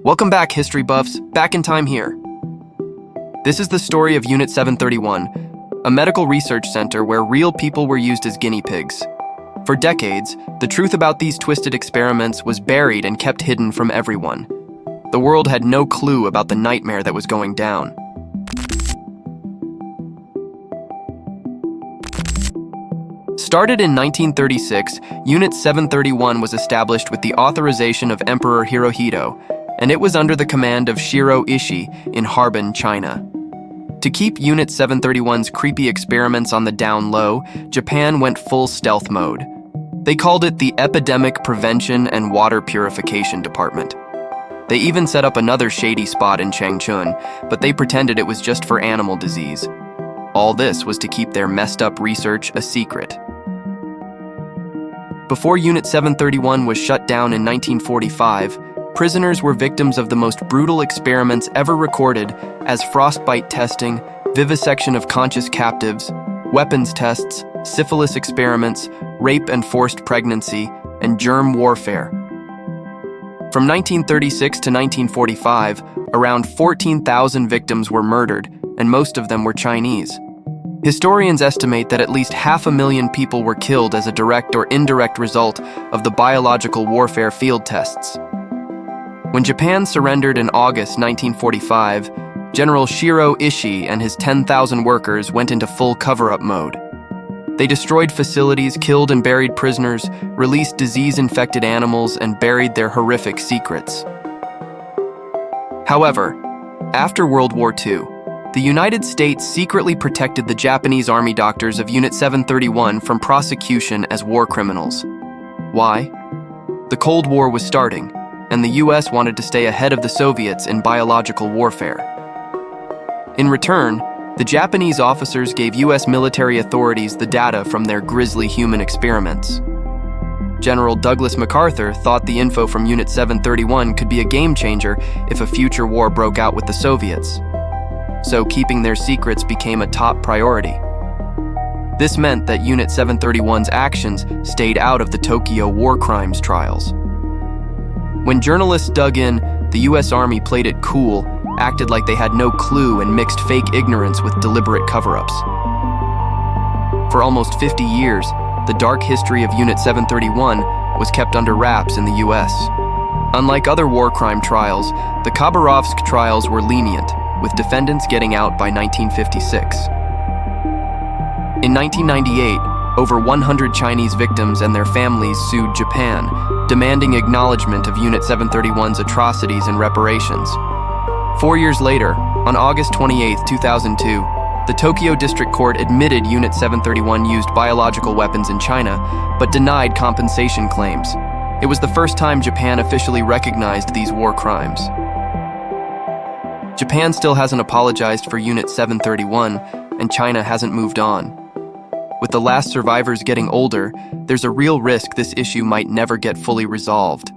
Welcome back, history buffs. Back in time here. This is the story of Unit 731, a medical research center where real people were used as guinea pigs. For decades, the truth about these twisted experiments was buried and kept hidden from everyone. The world had no clue about the nightmare that was going down. Started in 1936, Unit 731 was established with the authorization of Emperor Hirohito, and it was under the command of Shiro Ishii in Harbin, China. To keep Unit 731's creepy experiments on the down low, Japan went full stealth mode. They called it the Epidemic Prevention and Water Purification Department. They even set up another shady spot in Changchun, but they pretended it was just for animal disease. All this was to keep their messed up research a secret. Before Unit 731 was shut down in 1945, prisoners were victims of the most brutal experiments ever recorded, as frostbite testing, vivisection of conscious captives, weapons tests, syphilis experiments, rape and forced pregnancy, and germ warfare. From 1936 to 1945, around 14,000 victims were murdered, and most of them were Chinese. Historians estimate that at least 500,000 people were killed as a direct or indirect result of the biological warfare field tests. When Japan surrendered in August 1945, General Shiro Ishii and his 10,000 workers went into full cover-up mode. They destroyed facilities, killed and buried prisoners, released disease-infected animals, and buried their horrific secrets. However, after World War II, the United States secretly protected the Japanese Army doctors of Unit 731 from prosecution as war criminals. Why? The Cold War was starting, and the US wanted to stay ahead of the Soviets in biological warfare. In return, the Japanese officers gave US military authorities the data from their grisly human experiments. General Douglas MacArthur thought the info from Unit 731 could be a game changer if a future war broke out with the Soviets. So keeping their secrets became a top priority. This meant that Unit 731's actions stayed out of the Tokyo war crimes trials. When journalists dug in, the US Army played it cool, acted like they had no clue, and mixed fake ignorance with deliberate cover-ups. For almost 50 years, the dark history of Unit 731 was kept under wraps in the US. Unlike other war crime trials, the Khabarovsk trials were lenient, with defendants getting out by 1956. In 1998, over 100 Chinese victims and their families sued Japan, demanding acknowledgement of Unit 731's atrocities and reparations. 4 years later, on August 28, 2002, the Tokyo District Court admitted Unit 731 used biological weapons in China, but denied compensation claims. It was the first time Japan officially recognized these war crimes. Japan still hasn't apologized for Unit 731, and China hasn't moved on. With the last survivors getting older, there's a real risk this issue might never get fully resolved.